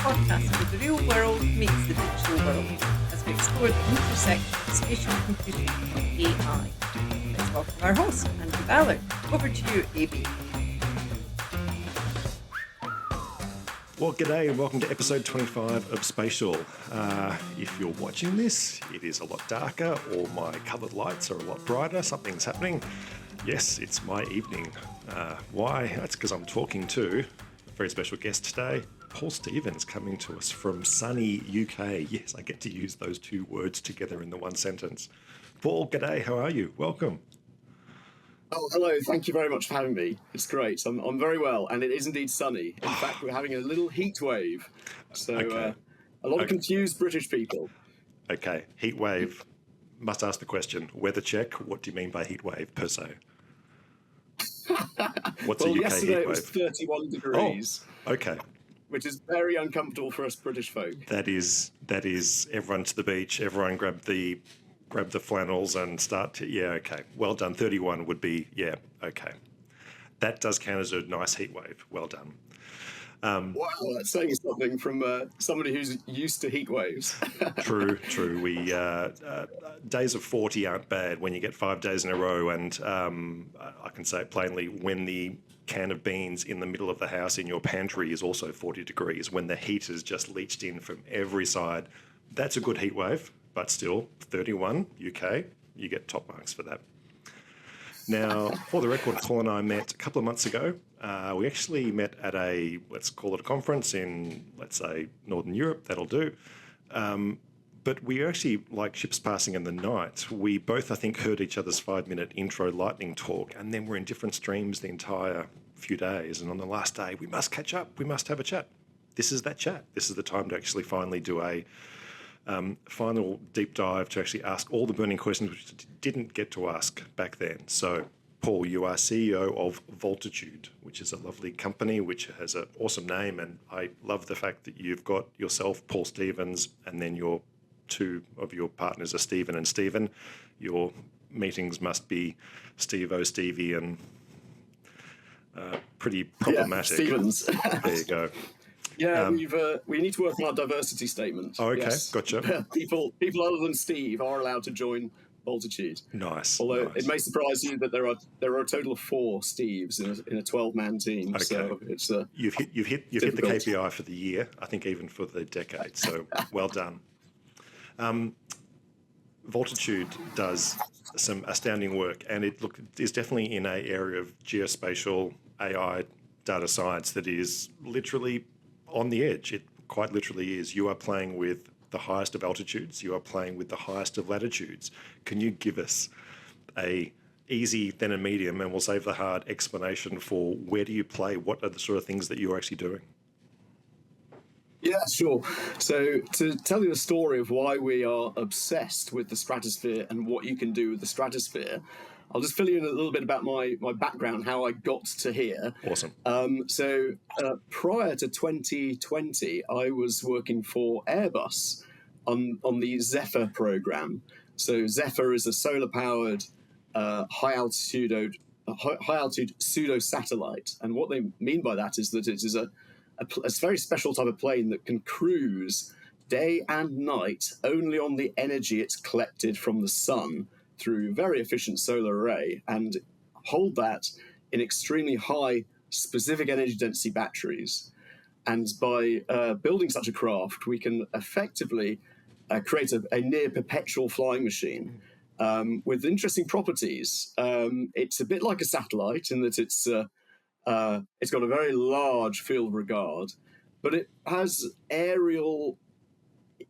podcast where the real world meets the digital world as we explore the intersection of spatial computing and AI. Let's welcome our host, Andrew Ballard. Over to you, AB. Well, g'day and welcome to episode 25 of Spatial. If you're watching this, it is a lot darker, or my coloured lights are a lot brighter, something's happening. Yes, it's my evening. Why? That's because I'm talking to a very special guest today, Paul Stevens, coming to us from sunny UK. Yes, I get to use those two words together in the one sentence. Paul, g'day, how are you? Welcome. Oh, hello. Thank you very much for having me. It's great. I'm very well, and it is indeed sunny. In fact, we're having a little heat wave. So Okay. a lot of confused British people. Okay, heat wave. Must ask the question, weather check, what do you mean by heat wave per se? What's Well, a UK yesterday heat it was wave? 31 degrees, Okay. which is very uncomfortable for us British folk. That is everyone to the beach, everyone grab the flannels and start to, yeah, okay. Well done. 31 would be, yeah, okay. That does count as a nice heat wave. Well done. Wow, that's saying something from somebody who's used to heat waves. True. We days of 40 aren't bad when you get 5 days in a row, and I can say it plainly, when the can of beans in the middle of the house in your pantry is also 40 degrees, when the heat has just leached in from every side, that's a good heat wave. But still, 31 UK, you get top marks for that. Now, for the record, Paul and I met a couple of months ago. We actually met at a, let's call it a conference in, let's say, Northern Europe. That'll do. But we actually, like ships passing in the night, we both, I think, heard each other's 5-minute intro lightning talk, and then we're in different streams the entire few days. And on the last day, we must catch up. We must have a chat. This is that chat. This is the time to actually finally do a final deep dive to actually ask all the burning questions which didn't get to ask back then. So, Paul, you are CEO of Voltitude, which is a lovely company which has an awesome name, and I love the fact that you've got yourself, Paul Stevens, and then your two of your partners are Stephen and Stephen. Your meetings must be Steve-O, Stevie, and pretty problematic. Yeah, Stevens. There you go. Yeah, we need to work on our diversity statement. Oh, okay, yes. gotcha. People other than Steve are allowed to join Voltitude. Nice. Although nice. it may surprise you that there are a total of 4 Steves in a 12-man team. Okay. So it's you've hit the KPI for the year, I think even for the decade. So well done. Voltitude does some astounding work, and it is definitely in an area of geospatial AI data science that is literally on the edge. It quite literally is. You are playing with the highest of altitudes. You are playing with the highest of latitudes. Can you give us a easy, then a medium, and we'll save the hard explanation for where do you play? What are the sort of things that you're actually doing? Yeah, sure. So to tell you a story of why we are obsessed with the stratosphere and what you can do with the stratosphere, I'll just fill you in a little bit about my background, how I got to here. Awesome. So prior to 2020, I was working for Airbus on the Zephyr program. So Zephyr is a solar-powered high-altitude pseudo-satellite. And what they mean by that is that it is a very special type of plane that can cruise day and night only on the energy it's collected from the sun through very efficient solar array, and hold that in extremely high specific energy density batteries. And by building such a craft, we can effectively create a near perpetual flying machine with interesting properties. It's a bit like a satellite in that it's got a very large field of regard, but it has aerial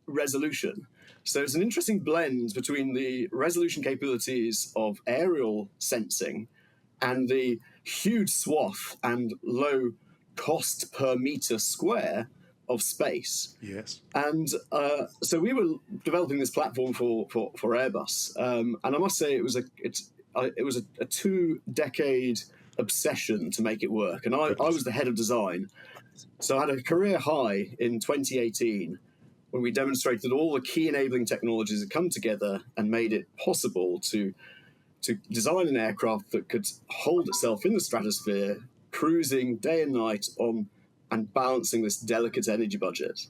resolution. So it's an interesting blend between the resolution capabilities of aerial sensing and the huge swath and low cost per meter square of space. Yes. And so we were developing this platform for Airbus, and I must say it was a 2-decade obsession to make it work. And I was the head of design, so I had a career high in 2018. When we demonstrated that all the key enabling technologies had come together and made it possible to design an aircraft that could hold itself in the stratosphere, cruising day and night on and balancing this delicate energy budget.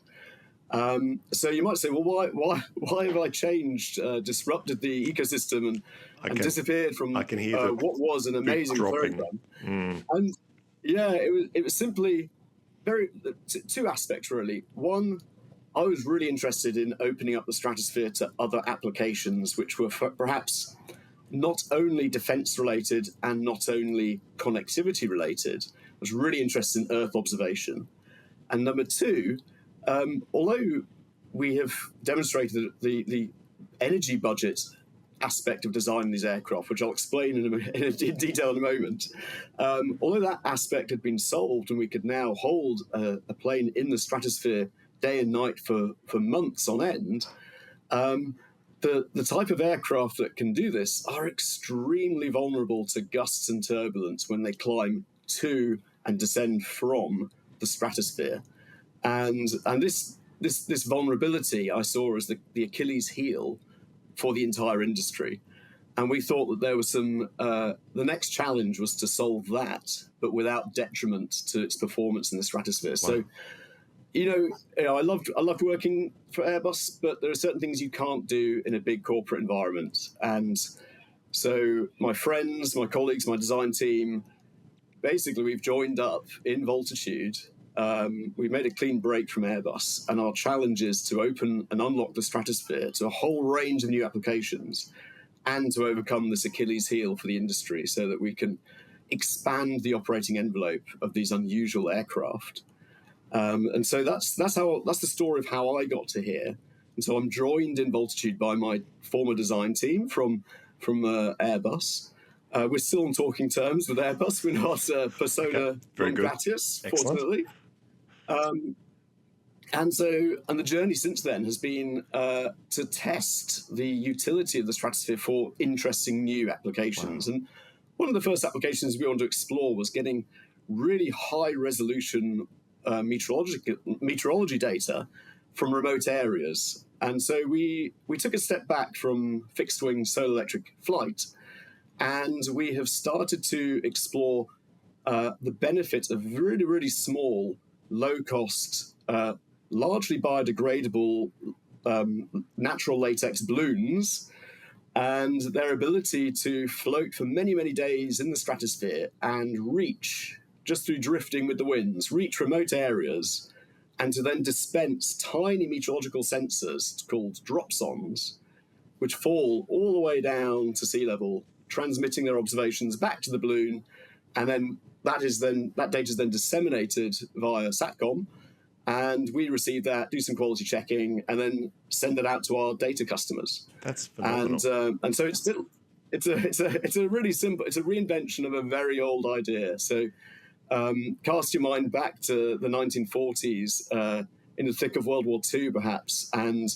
So you might say, well, why have I changed, disrupted the ecosystem and disappeared from I can hear what was an amazing program? And yeah, it was simply two aspects really. One, I was really interested in opening up the stratosphere to other applications, which were perhaps not only defense related and not only connectivity related. I was really interested in Earth observation. And number two, although we have demonstrated the energy budget aspect of designing these aircraft, which I'll explain in detail in a moment, although that aspect had been solved and we could now hold a plane in the stratosphere day and night for months on end, the type of aircraft that can do this are extremely vulnerable to gusts and turbulence when they climb to and descend from the stratosphere. And this vulnerability I saw as the Achilles heel for the entire industry. And we thought that there was some, the next challenge was to solve that, but without detriment to its performance in the stratosphere. Wow. So, I loved working for Airbus, but there are certain things you can't do in a big corporate environment. And so my friends, my colleagues, my design team, basically we've joined up in Voltitude. We've made a clean break from Airbus, and our challenge is to open and unlock the stratosphere to a whole range of new applications and to overcome this Achilles heel for the industry so that we can expand the operating envelope of these unusual aircraft. And so that's the story of how I got to here. And so I'm joined in Voltitude by my former design team from Airbus. We're still on talking terms with Airbus. We're not persona non gratias, fortunately. And the journey since then has been to test the utility of the stratosphere for interesting new applications. Wow. And one of the first applications we wanted to explore was getting really high resolution meteorology data from remote areas. And so we took a step back from fixed wing solar electric flight, and we have started to explore the benefit of really, really small, low-cost, largely biodegradable natural latex balloons and their ability to float for many, many days in the stratosphere and reach, just through drifting with the winds, reach remote areas, and to then dispense tiny meteorological sensors called dropsondes, which fall all the way down to sea level, transmitting their observations back to the balloon, and then that data is then disseminated via SATCOM, and we receive that, do some quality checking, and then send it out to our data customers. That's phenomenal. And so it's a really simple. It's a reinvention of a very old idea. So cast your mind back to the 1940s, in the thick of World War II, perhaps, and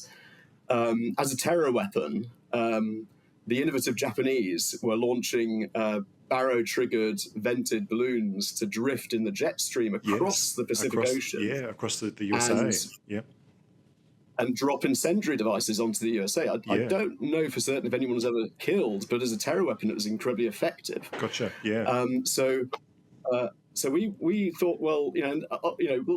as a terror weapon. The innovative Japanese were launching barrow-triggered vented balloons to drift in the jet stream across the Pacific Ocean. Yeah, across the USA. And drop incendiary devices onto the USA. I don't know for certain if anyone was ever killed, but as a terror weapon, it was incredibly effective. Gotcha. Yeah. So we thought, well,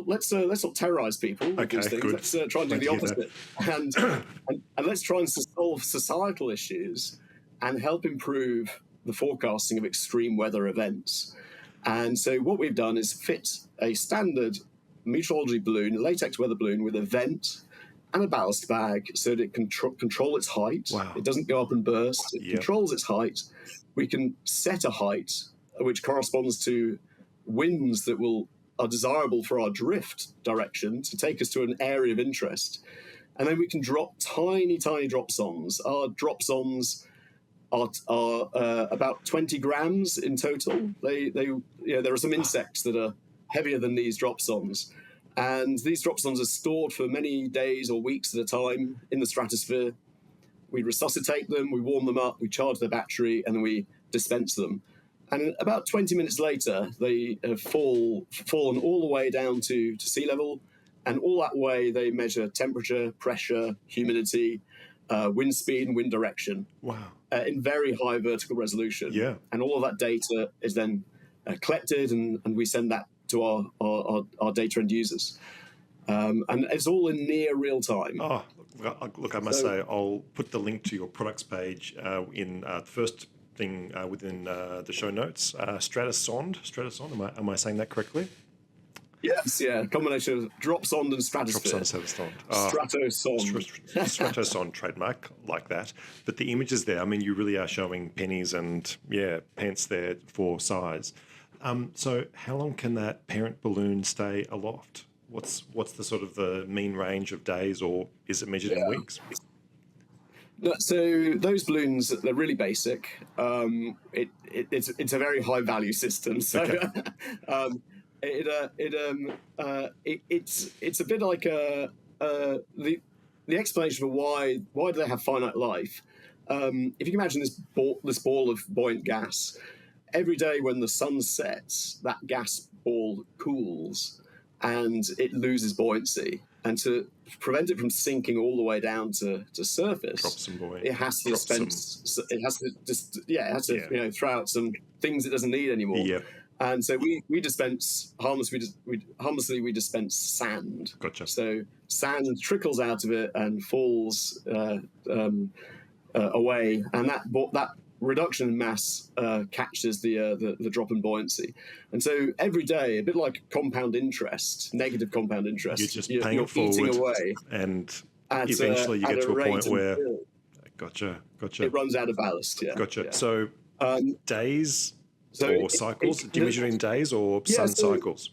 let's not terrorize people with these things. Good. Let's try and do the opposite, and let's try and solve societal issues and help improve the forecasting of extreme weather events. And so what we've done is fit a standard meteorology balloon, a latex weather balloon, with a vent and a ballast bag so that it can control its height. Wow. It doesn't go up and burst. It controls its height. We can set a height which corresponds to winds that are desirable for our drift direction to take us to an area of interest. And then we can drop tiny, tiny dropsondes. Our dropsondes are about 20 grams in total. There are some insects that are heavier than these dropsondes. And these dropsondes are stored for many days or weeks at a time in the stratosphere. We resuscitate them, we warm them up, we charge their battery, and then we dispense them. And about 20 minutes later, they have fallen all the way down to sea level. And all that way, they measure temperature, pressure, humidity, wind speed, and wind direction. Wow. In very high vertical resolution. Yeah. And all of that data is then collected, and we send that to our data end users. And it's all in near real time. Oh, look, I must say, I'll put the link to your products page in the first thing within the show notes. Stratosonde, am I saying that correctly? Yes, yeah, combination of dropsonde and stratosphere. Stratosonde trademark, like that. But the images there, I mean, you really are showing pennies and, pence there for size. So how long can that parent balloon stay aloft? What's the sort of the mean range of days, or is it measured in weeks? So those balloons, they're really basic. It's a very high value system. So it's a bit like the explanation for why do they have finite life. If you can imagine this ball of buoyant gas, every day when the sun sets, that gas ball cools and it loses buoyancy. And to prevent it from sinking all the way down to surface, it has to dispense. It has to throw out some things it doesn't need anymore. Yeah. And so we dispense harmlessly. We dispense sand. Gotcha. So sand trickles out of it and falls away, and that reduction in mass catches the drop in buoyancy. And so every day, a bit like compound interest, negative compound interest, you're just paying it forward, eating away, and eventually you get to a point where gotcha. It runs out of ballast. Yeah. Gotcha. Yeah. So days. Or cycles? Do you measure in days or sun cycles?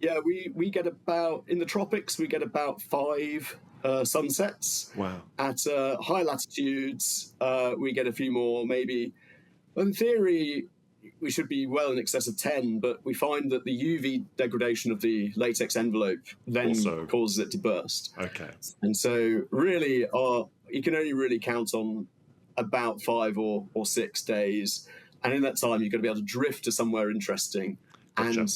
Yeah, we get about, in the tropics, we get about 5 sunsets. Wow. At high latitudes, we get a few more, maybe. In theory, we should be well in excess of 10, but we find that the UV degradation of the latex envelope then also causes it to burst. Okay. And so really, you can only really count on about 5 or 6 days. And in that time, you've got to be able to drift to somewhere interesting and,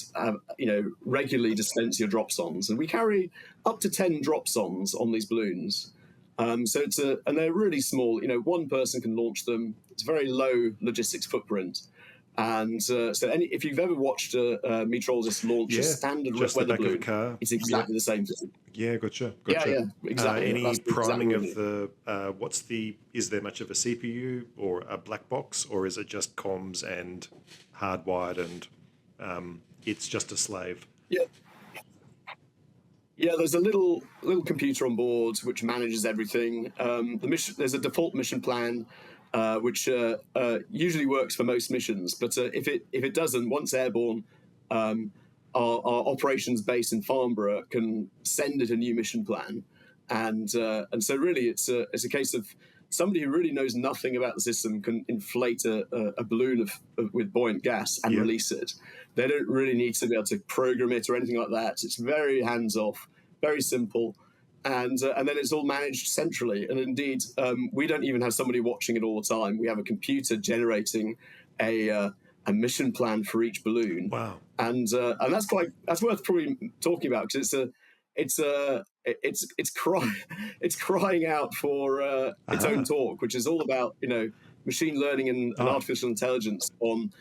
regularly dispense your dropsondes. And we carry up to 10 dropsondes on these balloons. So and they're really small. One person can launch them. It's a very low logistics footprint. And if you've ever watched a meteorologist launch a standard weather balloon, it's exactly the same thing. Yeah, gotcha. Yeah, exactly. Any priming of the, is there much of a CPU or a black box, or is it just comms and hardwired and it's just a slave? Yeah. Yeah, there's a little computer on board which manages everything. There's a default mission plan, which usually works for most missions. But if it doesn't, once airborne, our operations base in Farnborough can send it a new mission plan, and so really it's a case of somebody who really knows nothing about the system can inflate a balloon with buoyant gas and release it. They don't really need to be able to program it or anything like that. It's very hands off, very simple. And then it's all managed centrally. And indeed, we don't even have somebody watching it all the time. We have a computer generating a mission plan for each balloon. Wow! And that's worth probably talking about, because it's crying out for its own talk, which is all about machine learning and artificial intelligence on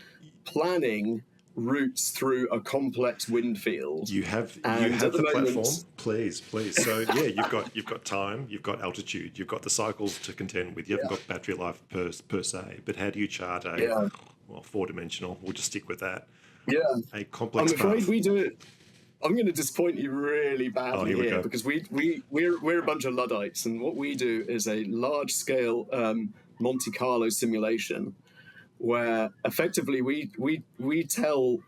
planning routes through a complex wind field. You have the platform, please. So you've got time, you've got altitude, you've got the cycles to contend with, you haven't got battery life per se. But how do you chart a 4-dimensional? We'll just stick with that. Yeah, a complex. I'm afraid path. we do it. I'm going to disappoint you really badly here because we're a bunch of Luddites, and what we do is a large scale Monte Carlo simulation, where effectively we tell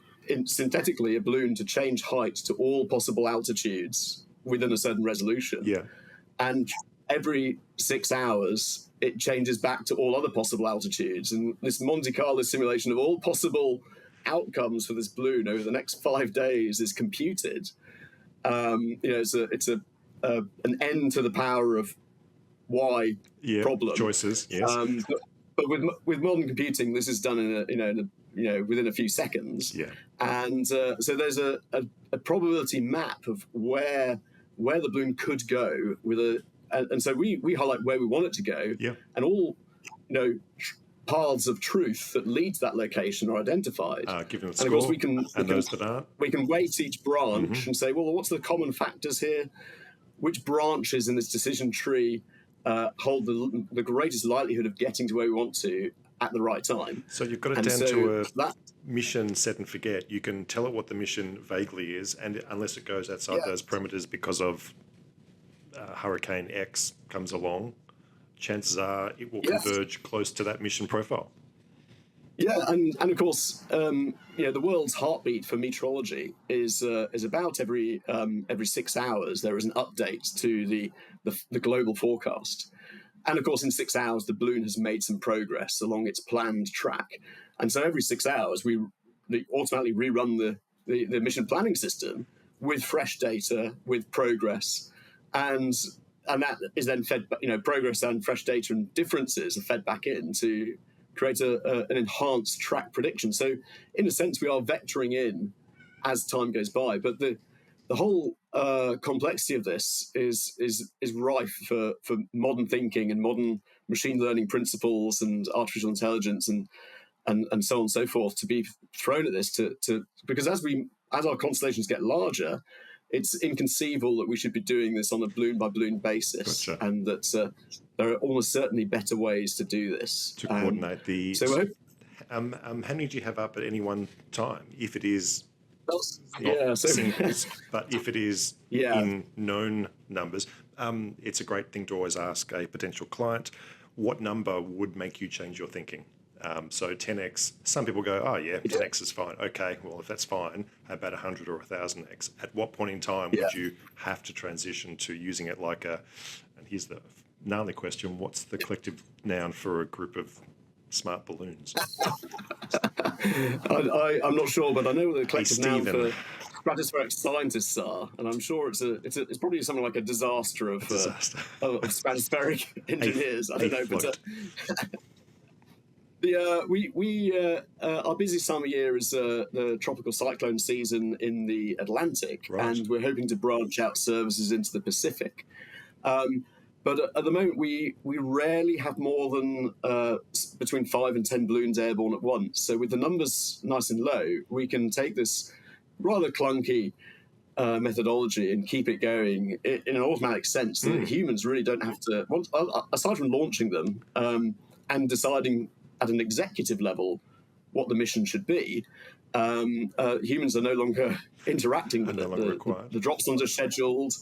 synthetically a balloon to change height to all possible altitudes within a certain resolution. Yeah. And every 6 hours, it changes back to all other possible altitudes. And this Monte Carlo simulation of all possible outcomes for this balloon over the next 5 days is computed. It's an n to the power of y problem. Choices, yes. But with modern computing, this is done within a few seconds. Yeah. And so there's a probability map of where the balloon could go and so we highlight where we want it to go. Yeah. And all paths of truth that lead to that location are identified. Given the And score, of course, those that aren't. we can weight each branch and say, well, what's the common factors here? Which branches in this decision tree hold the greatest likelihood of getting to where we want to at the right time? So you've got it down to a mission set and forget. You can tell it what the mission vaguely is, and unless it goes outside those parameters because of Hurricane X comes along, chances are it will converge close to that mission profile. Yeah, and of course, the world's heartbeat for meteorology is about every 6 hours there is an update to the global forecast, and of course in 6 hours the balloon has made some progress along its planned track, and so every 6 hours we automatically rerun the mission planning system with fresh data, with progress, and that is then fed. Progress and fresh data and differences are fed back in to create an enhanced track prediction. So, in a sense, we are vectoring in as time goes by. But the whole complexity of this is rife for modern thinking and modern machine learning principles and artificial intelligence and so on and so forth to be thrown at this. Because as our constellations get larger, it's inconceivable that we should be doing this on a balloon-by-balloon basis, and that there are almost certainly better ways to do this. To coordinate the... So how many do you have up at any one time? If it is singles, but if it is in known numbers, it's a great thing to always ask a potential client, what number would make you change your thinking? So 10x, some people go, 10x is fine. Okay, well, if that's fine, how about 100 or 1,000x? At what point in time would you have to transition to using it like and here's the gnarly question, what's the collective noun for a group of smart balloons? I'm not sure, but I know what the collective noun for stratospheric scientists are, and I'm sure it's probably something like a disaster of stratospheric engineers. I don't know, but... our busiest time of year is the tropical cyclone season in the Atlantic, and we're hoping to branch out services into the Pacific. But at the moment, we rarely have more than between 5 and 10 balloons airborne at once. So with the numbers nice and low, we can take this rather clunky methodology and keep it going in an automatic sense that humans really don't have to, aside from launching them and deciding at an executive level what the mission should be, humans are no longer interacting with it. The dropsondes are scheduled.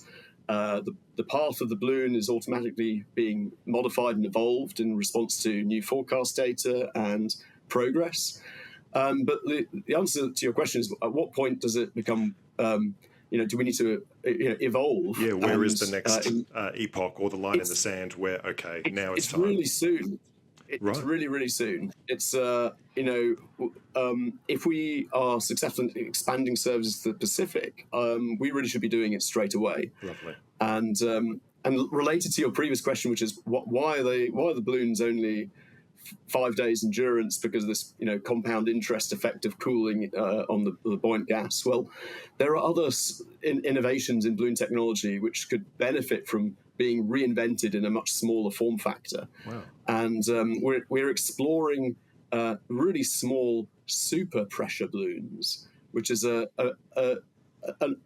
The path of the balloon is automatically being modified and evolved in response to new forecast data and progress. But the answer to your question is, at what point does it become, do we need to evolve? Yeah, where is the next epoch or the line in the sand where, now it's time? It's really soon. It's really, really soon. It's, if we are successful in expanding services to the Pacific, we really should be doing it straight away. Lovely. And related to your previous question, which is why are the balloons only 5 days endurance because of this, compound interest effect of cooling on the buoyant gas? Well, there are other innovations in balloon technology which could benefit from being reinvented in a much smaller form factor. Wow. And we're exploring really small super pressure balloons, which is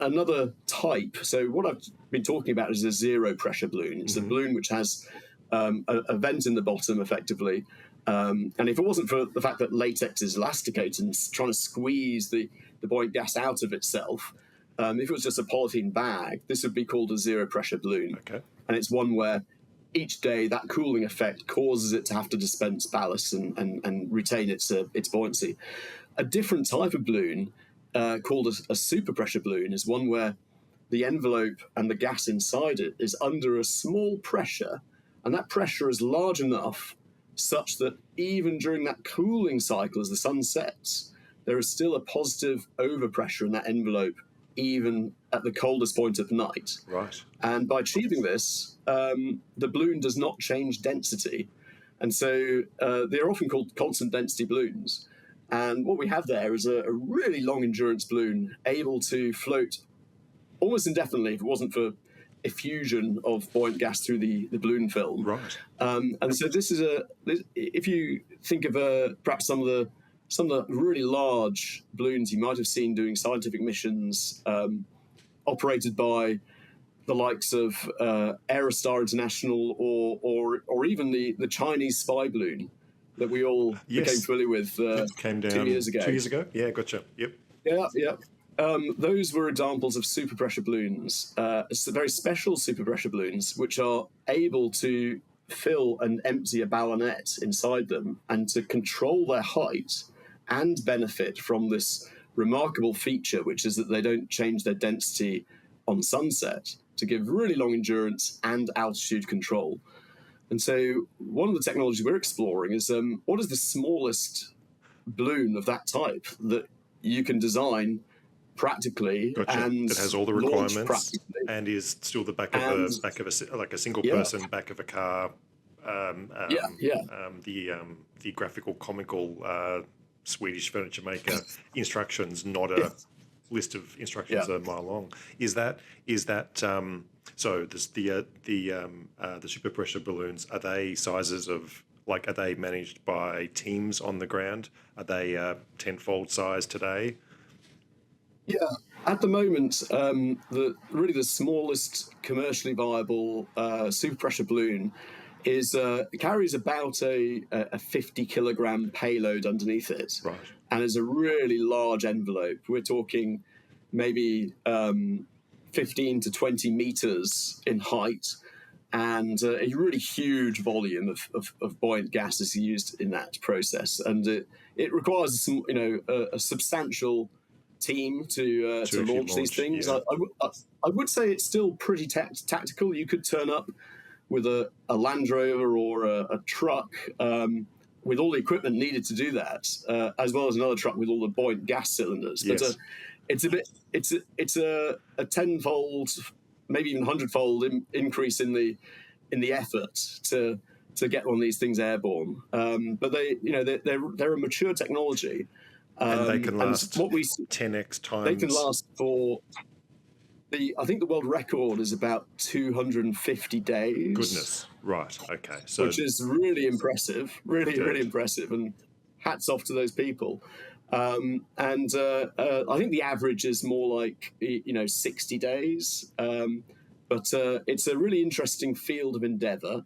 another type. So what I've been talking about is a zero pressure balloon. It's a balloon which has a vent in the bottom, effectively. And if it wasn't for the fact that latex is elasticated and trying to squeeze the buoyant gas out of itself, if it was just a polythene bag, this would be called a zero pressure balloon. Okay. And it's one where each day that cooling effect causes it to have to dispense ballast and retain its buoyancy. A different type of balloon called a super pressure balloon is one where the envelope and the gas inside it is under a small pressure, and that pressure is large enough such that even during that cooling cycle as the sun sets, there is still a positive overpressure in that envelope even at the coldest point of night. Right. And by achieving this, the balloon does not change density. And so they're often called constant density balloons. And what we have there is a really long endurance balloon able to float almost indefinitely if it wasn't for effusion of buoyant gas through the balloon film. Right. And so if you think of perhaps some of the really large balloons you might have seen doing scientific missions operated by the likes of Aerostar International or even the Chinese spy balloon that we all became familiar with came down 2 years ago. 2 years ago? Yeah, gotcha. Yep. Yeah. Those were examples of superpressure balloons, very special superpressure balloons, which are able to fill and empty a ballonette inside them and to control their height and benefit from this remarkable feature, which is that they don't change their density on sunset, to give really long endurance and altitude control. And so one of the technologies we're exploring is what is the smallest balloon of that type that you can design practically and that has all the requirements and is still the back of a single person back of a car. The graphical comical Swedish furniture maker instructions, not a list of instructions a mile long. Is that so? The superpressure balloons, are they sizes of are they managed by teams on the ground? Are they tenfold size today? Yeah, at the moment, the smallest commercially viable superpressure balloon carries about a 50 kilogram payload underneath it, right, and is a really large envelope. We're talking maybe 15 to 20 meters in height, and a really huge volume of buoyant gas is used in that process, and it requires a substantial team to launch these things. Yeah. I would say it's still pretty tactical. You could turn up with a Land Rover or a truck with all the equipment needed to do that, as well as another truck with all the buoyant gas cylinders. Yes. But it's a tenfold, maybe even 100-fold increase in the effort to get one of these things airborne. But they're a mature technology. And they can last 10x times. They can last for I think the world record is about 250 days. Goodness, right? Okay, which is really impressive, really impressive, and hats off to those people. I think the average is more like 60 days. But it's a really interesting field of endeavour.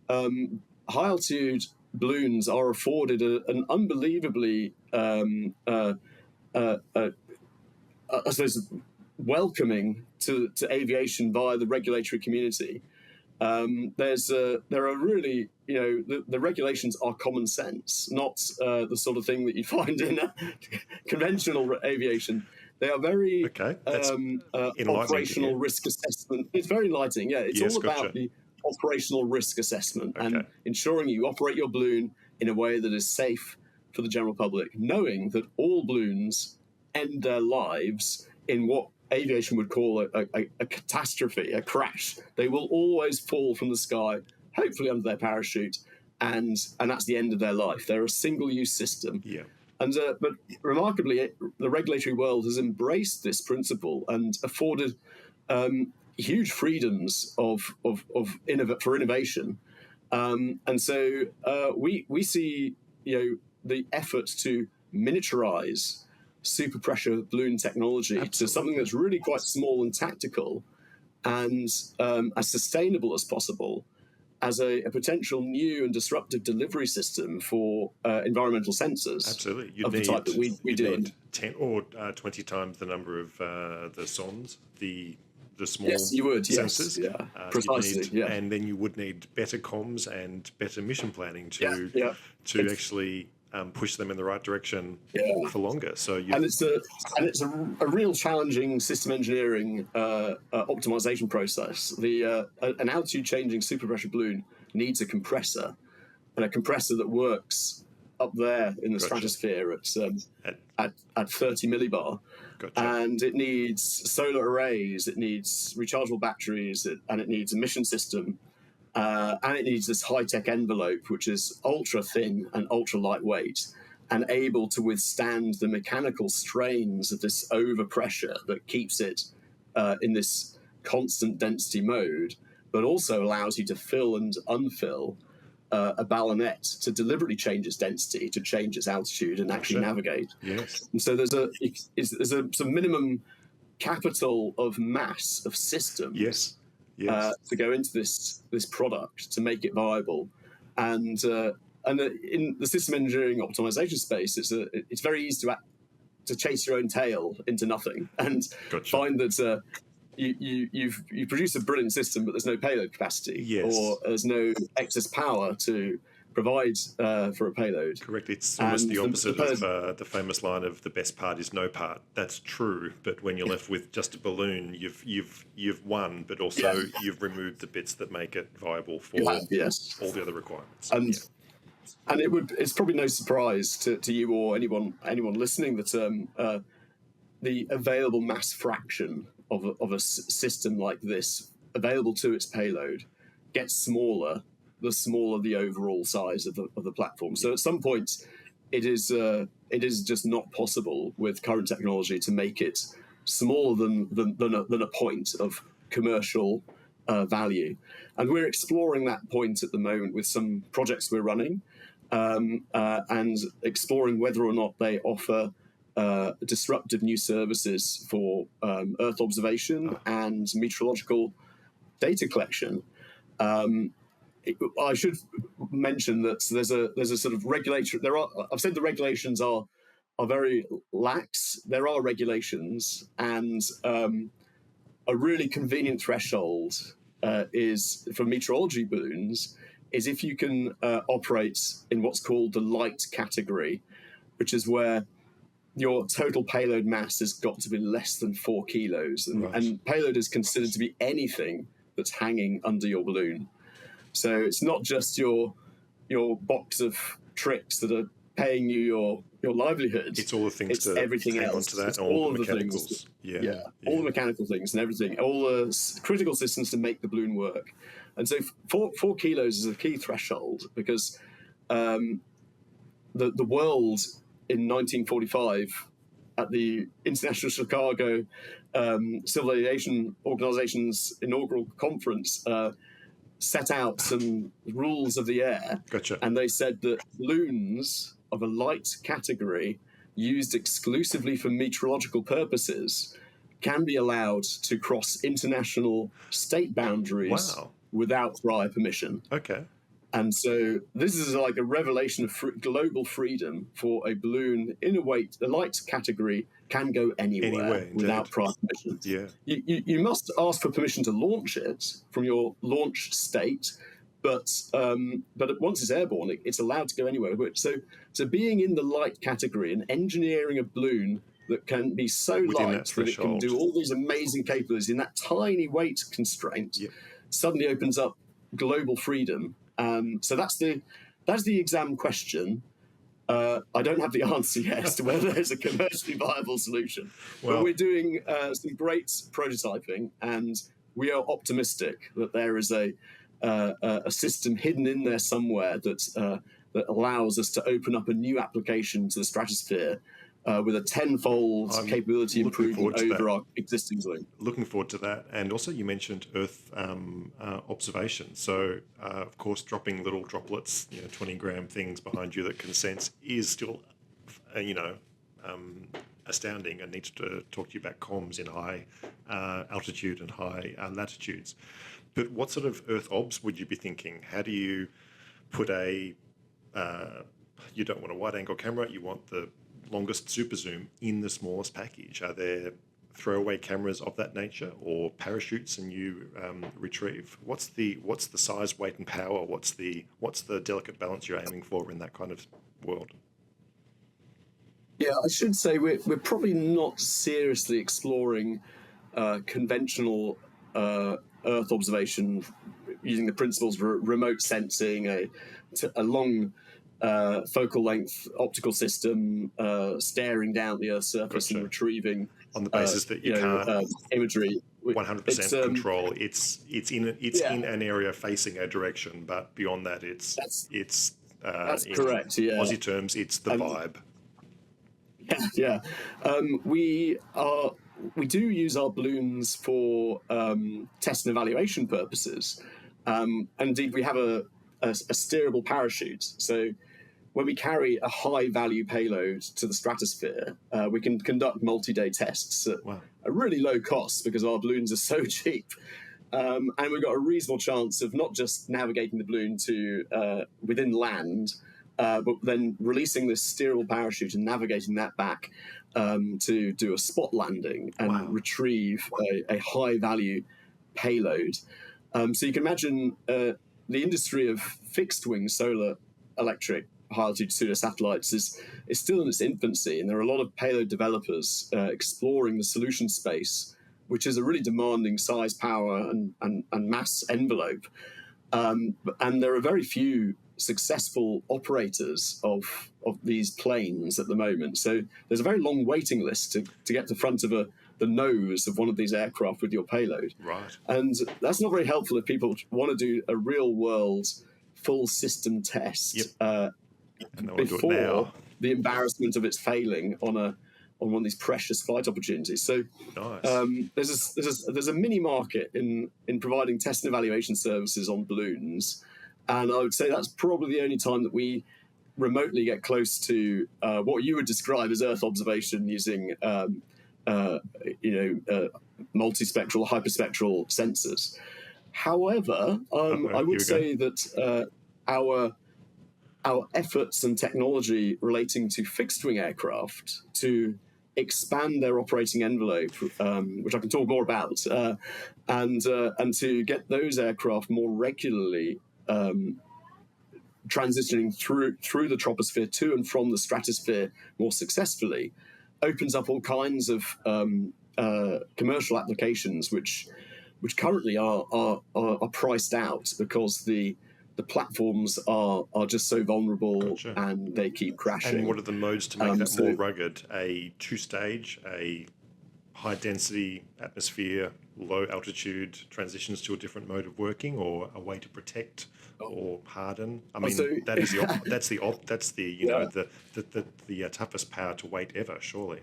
High altitude balloons are afforded an unbelievably, I suppose, welcoming to aviation via the regulatory community. There are really, the regulations are common sense, not the sort of thing that you find in conventional aviation. They are very operational risk assessment. It's very enlightening. Yeah, it's all about the operational risk assessment and ensuring you operate your balloon in a way that is safe for the general public, knowing that all balloons end their lives in what aviation would call a catastrophe, a crash. They will always fall from the sky, hopefully under their parachute, and that's the end of their life. They're a single-use system. Yeah. And but remarkably, the regulatory world has embraced this principle and afforded huge freedoms for innovation. And so we see the effort to miniaturize superpressure balloon technology to something that's really quite small and tactical and as sustainable as possible as a potential new and disruptive delivery system for environmental sensors. Absolutely. The type that we do. Need 10 or 20 times the number of the sondes, the small sensors. Yes, precisely. And then you would need better comms and better mission planning to actually push them in the right direction for longer. And it's a real challenging system engineering optimization process. An altitude changing superpressure balloon needs a compressor, and a compressor that works up there in the stratosphere at 30 millibar. Gotcha. And it needs solar arrays, it needs rechargeable batteries, and it needs a mission system. And it needs this high-tech envelope, which is ultra-thin and ultra-lightweight and able to withstand the mechanical strains of this overpressure that keeps it in this constant density mode, but also allows you to fill and unfill a ballonet to deliberately change its density, to change its altitude, and actually navigate. Yes. And so there's a some minimum capital of mass of systems. Yes. To go into this product to make it viable, and in the system engineering optimization space, it's very easy to chase your own tail into nothing and find that you produce a brilliant system, but there's no payload capacity, or there's no excess power to provide for a payload. Correct. It's almost the opposite of the famous line of "the best part is no part." That's true, but when you're left with just a balloon, you've won, but also you've removed the bits that make it viable for all the other requirements. And it's probably no surprise to you or anyone listening that the available mass fraction of a system like this available to its payload gets smaller the smaller the overall size of the platform. So at some point, it is just not possible with current technology to make it smaller than a point of commercial value. And we're exploring that point at the moment with some projects we're running, and exploring whether or not they offer disruptive new services for Earth observation and meteorological data collection. I should mention that there's a sort of regulatory. I've said the regulations are very lax. There are regulations, and a really convenient threshold is for meteorology balloons is if you can operate in what's called the light category, which is where your total payload mass has got to be less than 4 kilos, and payload is considered to be anything that's hanging under your balloon. So it's not just your box of tricks that are paying you your livelihood. It's all the things. It's everything else. To that, it's all the mechanicals. things. All the mechanical things and everything. All the critical systems to make the balloon work. And so 4 kilos is a key threshold because the world in 1945 at the International Chicago Civil Aviation Organization's inaugural conference set out some rules of the air. And they said that balloons of a light category used exclusively for meteorological purposes can be allowed to cross international state boundaries without prior permission. And so this is like a revelation of global freedom for a balloon in a light category can go anywhere without prior permission. You must ask for permission to launch it from your launch state, but once it's airborne, it's allowed to go anywhere. So being in the light category and engineering a balloon that can be so light that it can do all these amazing capabilities in that tiny weight constraint suddenly opens up global freedom. So that's the exam question. I don't have the answer yet as to whether there's a commercially viable solution. But we're doing some great prototyping, and we are optimistic that there is a system hidden in there somewhere that allows us to open up a new application to the stratosphere with a tenfold capability improvement over our existing balloon. Looking forward to that. And also you mentioned Earth observation. So, of course, dropping little droplets, 20-gram things behind you that can sense is still, astounding. I need to talk to you about comms in high altitude and high latitudes. But what sort of Earth obs would you be thinking? How do you put you don't want a wide-angle camera, you want the longest super zoom in the smallest package? Are there throwaway cameras of that nature, or parachutes and you retrieve? What's the size, weight, and power? What's the delicate balance you're aiming for in that kind of world? Yeah, I should say we're probably not seriously exploring conventional Earth observation using the principles of remote sensing, a long focal length optical system staring down the Earth's surface and retrieving on the basis that you can't imagery. 100% control. It's in an area facing a direction, but beyond that, it's correct. Aussie terms, it's the vibe. We are we do use our balloons for test and evaluation purposes. Indeed, we have a steerable parachute. So when we carry a high-value payload to the stratosphere, we can conduct multi-day tests at a really low cost because our balloons are so cheap. And we've got a reasonable chance of not just navigating the balloon to within land, but then releasing this steerable parachute and navigating that back to do a spot landing and retrieve a high-value payload. So you can imagine the industry of fixed-wing solar electric high-altitude pseudo-satellites is still in its infancy, and there are a lot of payload developers exploring the solution space, which is a really demanding size, power, and mass envelope. And there are very few successful operators of these planes at the moment. So there's a very long waiting list to get to the front of the nose of one of these aircraft with your payload. Right. And that's not very helpful if people want to do a real-world full system test before the embarrassment of its failing on one of these precious flight opportunities. So there's a mini market in providing test and evaluation services on balloons, and I would say that's probably the only time that we remotely get close to what you would describe as Earth observation using multispectral, hyperspectral sensors. However, I would say that our efforts and technology relating to fixed-wing aircraft to expand their operating envelope, which I can talk more about, and to get those aircraft more regularly transitioning through the troposphere to and from the stratosphere more successfully, opens up all kinds of commercial applications which currently are priced out because the platforms are just so vulnerable and they keep crashing. And what are the modes to make that more rugged? A two-stage, a high-density atmosphere, low-altitude transitions to a different mode of working, or a way to protect or harden? I mean, that's the toughest power to weight ever, surely.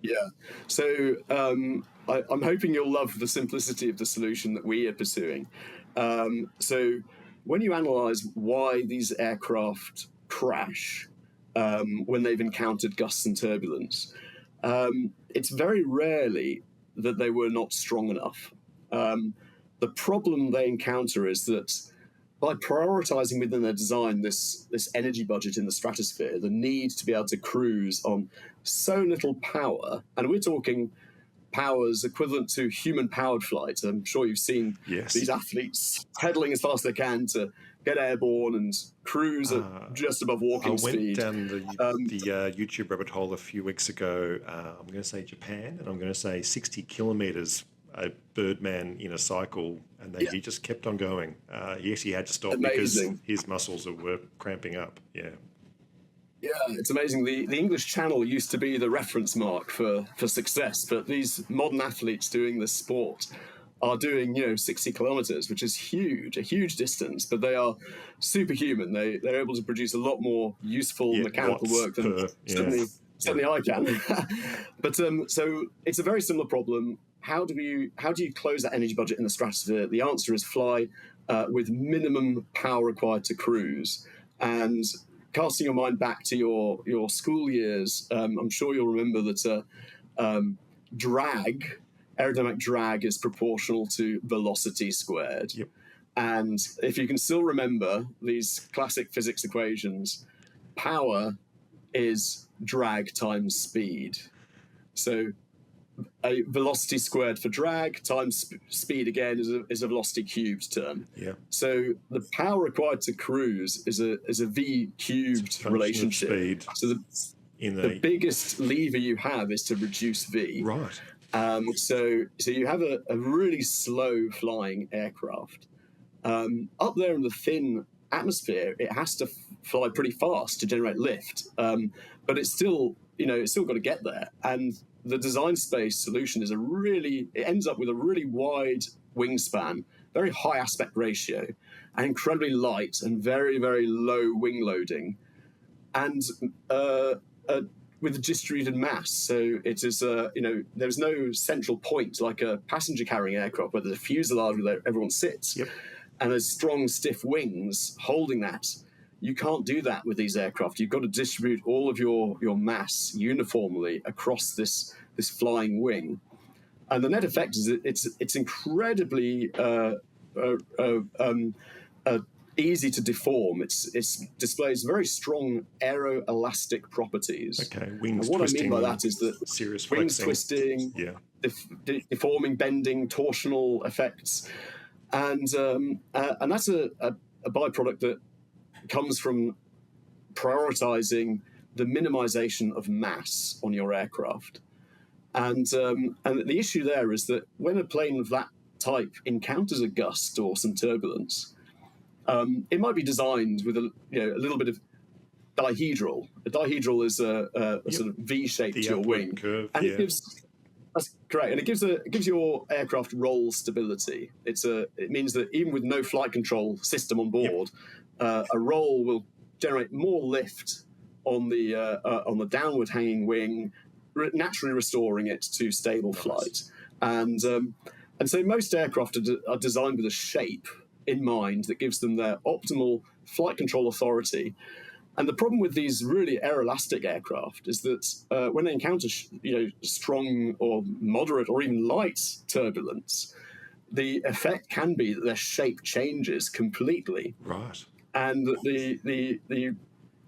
Yeah. So I'm hoping you'll love the simplicity of the solution that we are pursuing. So when you analyze why these aircraft crash when they've encountered gusts and turbulence, it's very rarely that they were not strong enough. The problem they encounter is that by prioritizing within their design this energy budget in the stratosphere, the need to be able to cruise on so little power, and we're talking powers equivalent to human-powered flight. I'm sure you've seen these athletes pedaling as fast as they can to get airborne and cruise at just above walking speed. I went down the YouTube rabbit hole a few weeks ago. I'm going to say Japan, and I'm going to say 60 kilometres, a Birdman in a cycle, and he just kept on going. He actually had to stop because his muscles were cramping up. Yeah. Yeah, it's amazing. The English Channel used to be the reference mark for success, but these modern athletes doing this sport are doing 60 kilometers, which is a huge distance, but they are superhuman. They're able to produce a lot more useful mechanical work than certainly I can. But so it's a very similar problem. How do you close that energy budget in the stratosphere? The answer is fly with minimum power required to cruise. And casting your mind back to your school years, I'm sure you'll remember that aerodynamic drag is proportional to velocity squared. Yep. And if you can still remember these classic physics equations, power is drag times speed. So a velocity squared for drag times speed again is a velocity cubed term. Yeah. So the power required to cruise is a v cubed relationship. Speed. So the biggest lever you have is to reduce v. Right. So you have a really slow flying aircraft. Up there in the thin atmosphere, it has to fly pretty fast to generate lift. But it's still got to get there. And the design space solution it ends up with a really wide wingspan, very high aspect ratio, and incredibly light and very, very low wing loading. And with a distributed mass. So it is, there's no central point like a passenger carrying aircraft where there's a fuselage where everyone sits. Yep. And there's strong, stiff wings holding that. You can't do that with these aircraft. You've got to distribute all of your mass uniformly across this flying wing. And the net effect is it's incredibly easy to deform. It displays very strong aeroelastic properties. Okay, wings and what twisting. I mean by that is that serious wings flexing. twisting, Yeah. deforming, bending, torsional effects, and that's a byproduct that comes from prioritizing the minimization of mass on your aircraft. And the issue there is that when a plane of that type encounters a gust or some turbulence, it might be designed with a little bit of dihedral. A dihedral is a sort of V shape to your wing, curve, and it gives. That's correct, and it gives your aircraft roll stability. It means that even with no flight control system on board, a roll will generate more lift on the downward hanging wing, naturally restoring it to stable flight. And so most aircraft are designed with a shape in mind that gives them their optimal flight control authority. And the problem with these really aeroelastic aircraft is that when they encounter strong or moderate or even light turbulence, the effect can be that their shape changes completely. Right. And the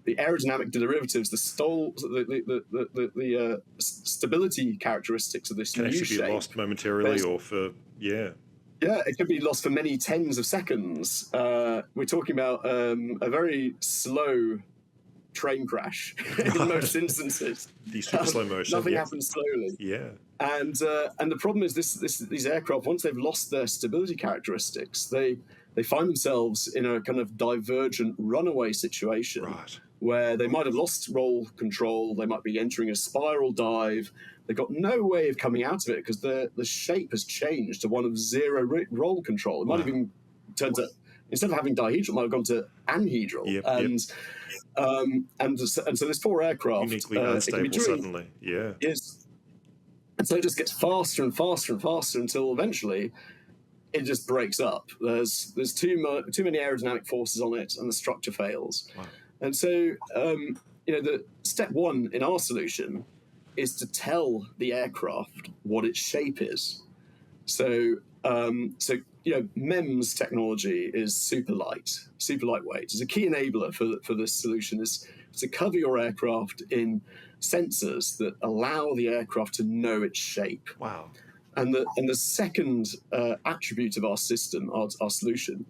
aerodynamic derivatives, the stability characteristics of this can new actually shape be lost momentarily, or for Yeah, it could be lost for many tens of seconds. We're talking about a very slow train crash in most instances. The super slow motion. Nothing happens slowly. Yeah. And the problem is these aircraft, once they've lost their stability characteristics, they find themselves in a kind of divergent runaway situation. Right. Where they might have lost roll control, they might be entering a spiral dive. They've got no way of coming out of it because the shape has changed to one of zero roll control. It might have even turned to, instead of having dihedral, it might have gone to anhedral. And so this poor aircraft uniquely unstable suddenly. Yeah. Yes. And so it just gets faster and faster and faster until eventually it just breaks up. There's too many aerodynamic forces on it, and the structure fails. Wow. And so, the step one in our solution is to tell the aircraft what its shape is. So MEMS technology is super lightweight. It's a key enabler for this solution is to cover your aircraft in sensors that allow the aircraft to know its shape. Wow. And the second attribute of our system, our solution,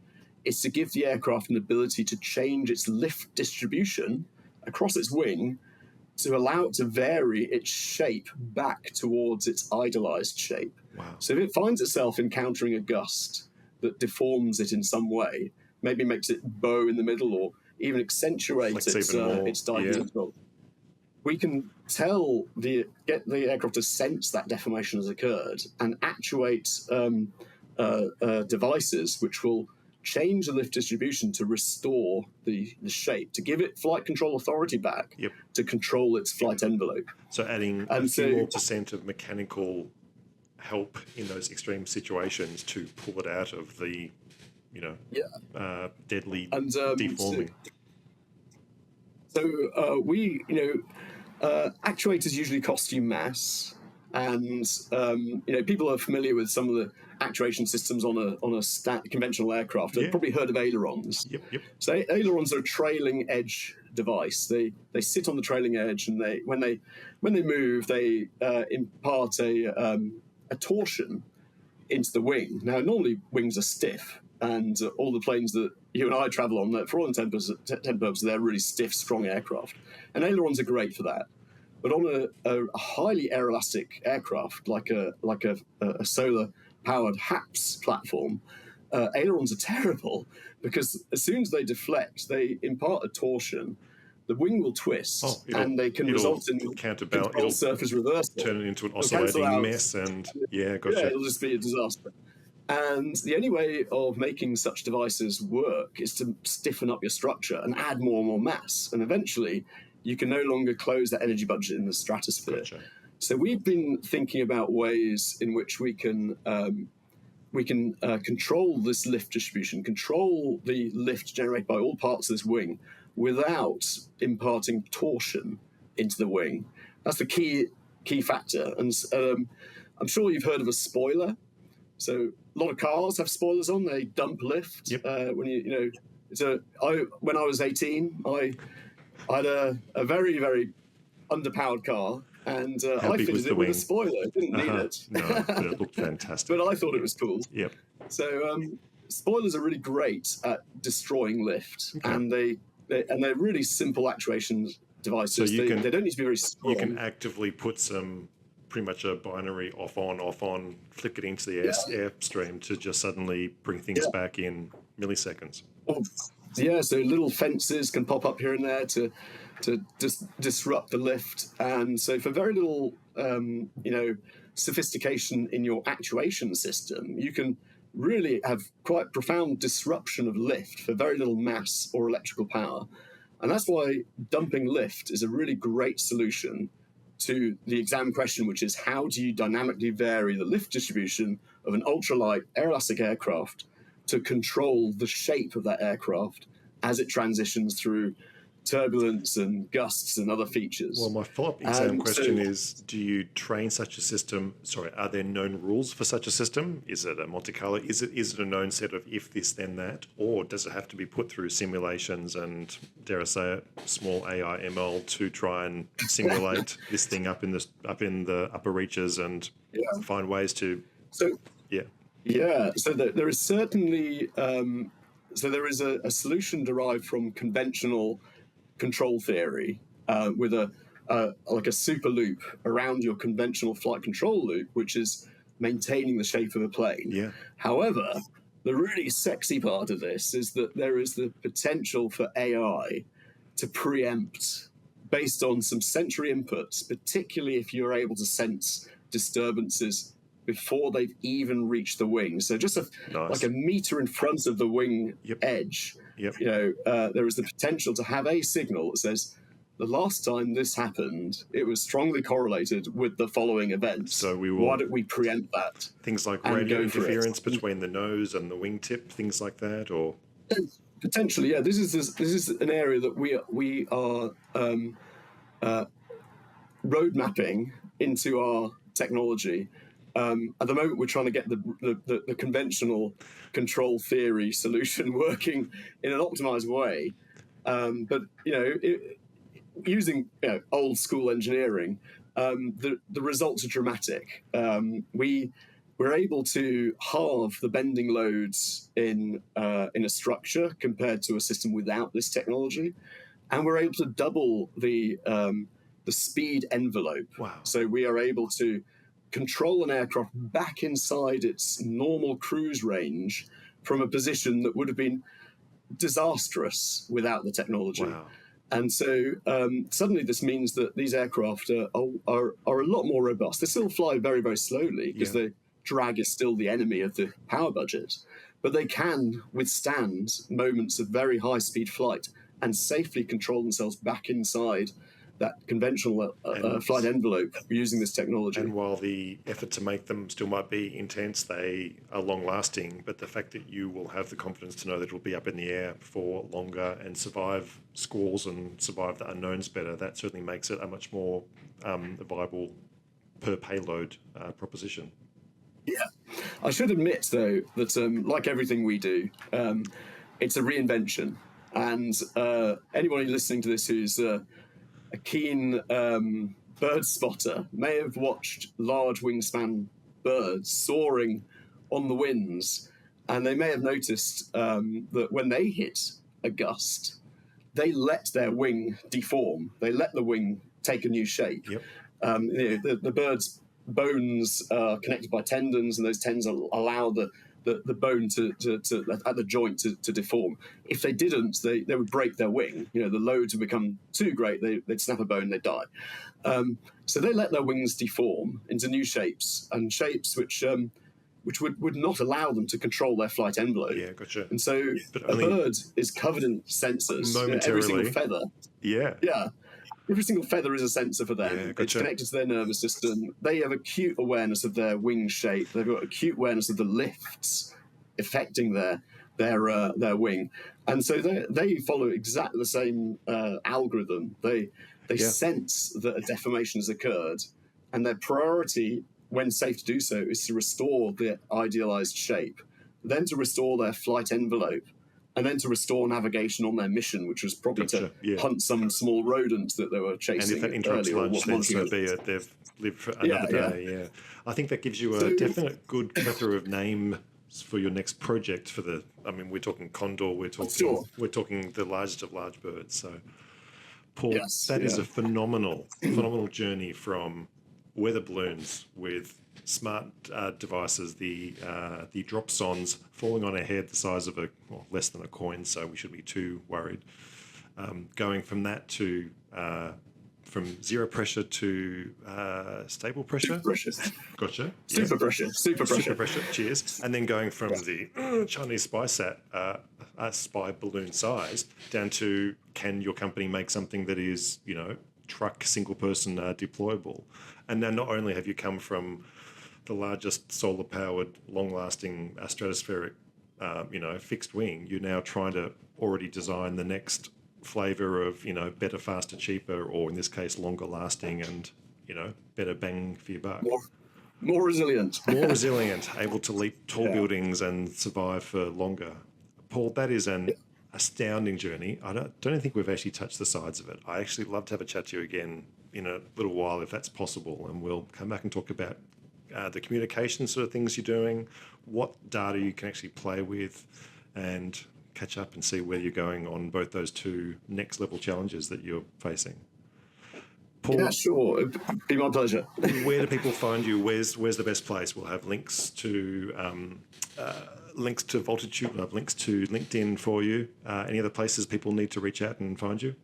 is to give the aircraft an ability to change its lift distribution across its wing to allow it to vary its shape back towards its idealized shape. Wow. So if it finds itself encountering a gust that deforms it in some way, maybe makes it bow in the middle or even accentuate its dihedral, we can get the aircraft to sense that deformation has occurred and actuate devices which will change the lift distribution to restore the shape, to give it flight control authority back, to control its flight envelope. So adding a few more percent of mechanical help in those extreme situations to pull it out of the, deadly deforming. So actuators usually cost you mass, and people are familiar with some of the actuation systems on a conventional aircraft. They've probably heard of ailerons. Yep. So ailerons are a trailing edge device. They sit on the trailing edge, and when they move, they impart a torsion into the wing. Now, normally wings are stiff, and all the planes that you and I travel on, for all intents and purposes, they're really stiff, strong aircraft. And ailerons are great for that. But on a highly aeroelastic aircraft, like a solar-powered HAPS platform, ailerons are terrible because as soon as they deflect, they impart a torsion. The wing will twist, and they can result in control surface reversal. Turn it into an oscillating mess, and gotcha. It'll just be a disaster. And the only way of making such devices work is to stiffen up your structure and add more and more mass. And eventually, you can no longer close that energy budget in the stratosphere. Gotcha. So we've been thinking about ways in which we can control this lift distribution, control the lift generated by all parts of this wing without imparting torsion into the wing. That's the key factor. And I'm sure you've heard of a spoiler. So a lot of cars have spoilers on. They dump lift. Yep. When I was 18, I had a very, very underpowered car, and I fitted it with a spoiler. I didn't need it. No, but it looked fantastic. But I thought it was cool. Yep. So spoilers are really great at destroying lift, Okay. and they're really simple actuation devices. So they don't need to be very strong. You can actively put pretty much a binary off on, flick it into the airstream to just suddenly bring things back in milliseconds. Yeah, so little fences can pop up here and there to disrupt the lift, and so for very little sophistication in your actuation system, you can really have quite profound disruption of lift for very little mass or electrical power. And that's why dumping lift is a really great solution to the exam question, which is how do you dynamically vary the lift distribution of an ultralight aeroelastic aircraft to control the shape of that aircraft as it transitions through turbulence and gusts and other features. Well, my follow-up exam question is, do you train such a system? Sorry, are there known rules for such a system? Is it a Monte Carlo? Is it a known set of if this, then that? Or does it have to be put through simulations and, dare I say it, small AI ML to try and simulate this thing up in the upper reaches and find ways to... Yeah, so there is certainly... so there is a solution derived from conventional control theory with like a super loop around your conventional flight control loop, which is maintaining the shape of a plane. Yeah. However, the really sexy part of this is that there is the potential for AI to preempt based on some sensory inputs, particularly if you're able to sense disturbances before they've even reached the wing. So just like a meter in front of the wing edge, there is the potential to have a signal that says, the last time this happened, it was strongly correlated with the following events. So why don't we preempt that? Things like radio interference between the nose and the wingtip, things like that, or potentially, yeah. This is an area that we are road mapping into our technology. At the moment, we're trying to get the conventional control theory solution working in an optimized way. But using old school engineering, the results are dramatic. We're able to halve the bending loads in a structure compared to a system without this technology, and we're able to double the speed envelope. Wow. So we are able to control an aircraft back inside its normal cruise range from a position that would have been disastrous without the technology. Wow. And so suddenly this means that these aircraft are a lot more robust. They still fly very, very slowly because the drag is still the enemy of the power budget, but they can withstand moments of very high-speed flight and safely control themselves back inside that conventional flight envelope using this technology. And while the effort to make them still might be intense, they are long-lasting, but the fact that you will have the confidence to know that it will be up in the air for longer and survive squalls and survive the unknowns better, that certainly makes it a much more viable per payload proposition. Yeah. I should admit, though, that like everything we do, it's a reinvention. And anybody listening to this who's a keen bird spotter may have watched large wingspan birds soaring on the winds, and they may have noticed that when they hit a gust, they let their wing deform. They let the wing take a new shape. Yep. The bird's bones are connected by tendons, and those tendons allow the bone to at the joint to deform. If they didn't, they would break their wing. The loads would become too great. They'd snap a bone, they'd die. So they let their wings deform into new shapes, and shapes which would not allow them to control their flight envelope. Yeah, gotcha. And so a bird is covered in sensors. Momentarily. Every single feather. Yeah. Yeah. every single feather is a sensor for them. Yeah, It's gotcha. connected to their nervous system. They have acute awareness of their wing shape. They've got acute awareness of the lifts affecting their wing, and so they follow exactly the same algorithm. They Yeah. sense that a deformation has occurred, and their priority, when safe to do so, is to restore the idealized shape, then to restore their flight envelope, and then to restore navigation on their mission, which was probably Gotcha, to yeah. hunt some small rodent that they were And chasing if that interrupts earlier. lunch, then so be it. They've lived for Yeah, another day. Yeah. I think that gives you a So- definite good plethora of names for your next project. We're talking condor. We're talking the largest of large birds. So, Paul, Yes, that is yeah. a phenomenal journey from weather balloons with smart devices, the dropsondes falling on a head the size of less than a coin, so we shouldn't be too worried. Going from that to from zero pressure to stable pressure. Pressure. Gotcha. Super Yeah. pressure. Super pressure. Super pressure. Cheers. And then going from the Chinese spy balloon size down to, can your company make something that is, truck single person deployable? And now not only have you come from the largest solar powered, long lasting stratospheric, fixed wing, you're now trying to already design the next flavor of, better, faster, cheaper, or in this case, longer lasting and, better bang for your buck. More resilient. More resilient, able to leap tall Yeah. buildings and survive for longer. Paul, that is an astounding journey. I don't think we've actually touched the sides of it. I actually love to have a chat to you again in a little while, if that's possible, and we'll come back and talk about the communication sort of things you're doing, what data you can actually play with, and catch up and see where you're going on both those two next level challenges that you're facing. Paul, Yeah, sure. It'd be my pleasure. where do people find you? Where's the best place? We'll have links to Voltitude. We'll have links to LinkedIn for you. Any other places people need to reach out and find you?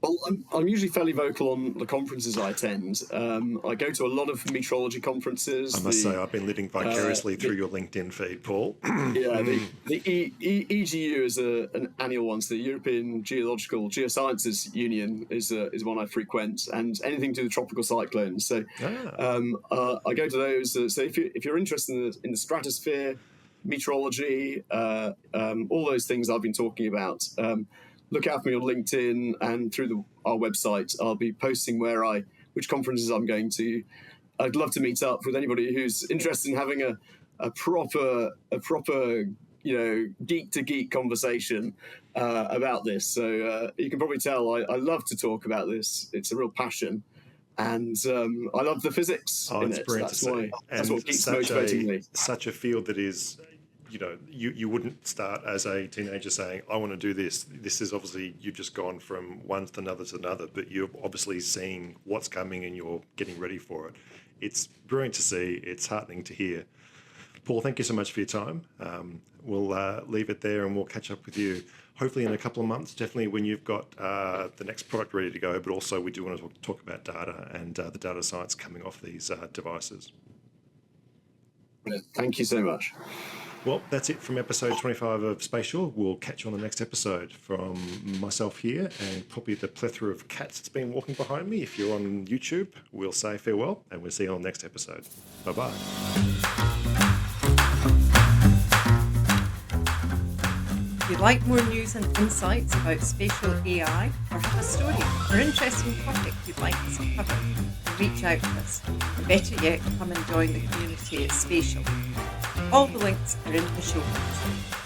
Well, I'm usually fairly vocal on the conferences I attend. I go to a lot of meteorology conferences. I must say, I've been living vicariously through your LinkedIn feed, Paul. Yeah, the EGU is an annual one. So the European Geosciences Union is one I frequent, and anything to do with tropical cyclones. So I go to those. So if you're interested in the stratosphere, meteorology, all those things I've been talking about, look out for me on LinkedIn and through our website. I'll be posting which conferences I'm going to. I'd love to meet up with anybody who's interested in having a proper geek to geek conversation about this. So you can probably tell I love to talk about this. It's a real passion, and I love the physics in it's it. brilliant That's to why. see. That's And what keeps motivating me. such a field that is, you wouldn't start as a teenager saying, I want to do this. This is obviously, you've just gone from one to another, but you're obviously seeing what's coming and you're getting ready for it. It's brilliant to see. It's heartening to hear. Paul, thank you so much for your time. We'll leave it there and we'll catch up with you hopefully in a couple of months, definitely when you've got the next product ready to go, but also we do want to talk about data and the data science coming off these devices. Thank you so much. Well, that's it from episode 25 of Spatial. We'll catch you on the next episode. From myself here and probably the plethora of cats that's been walking behind me. If you're on YouTube, we'll say farewell and we'll see you on the next episode. Bye-bye. If you'd like more news and insights about spatial AI, or have a story or interesting topic you'd like us to cover, reach out to us. Or better yet, come and join the community at Spatial. All the links are in the show notes.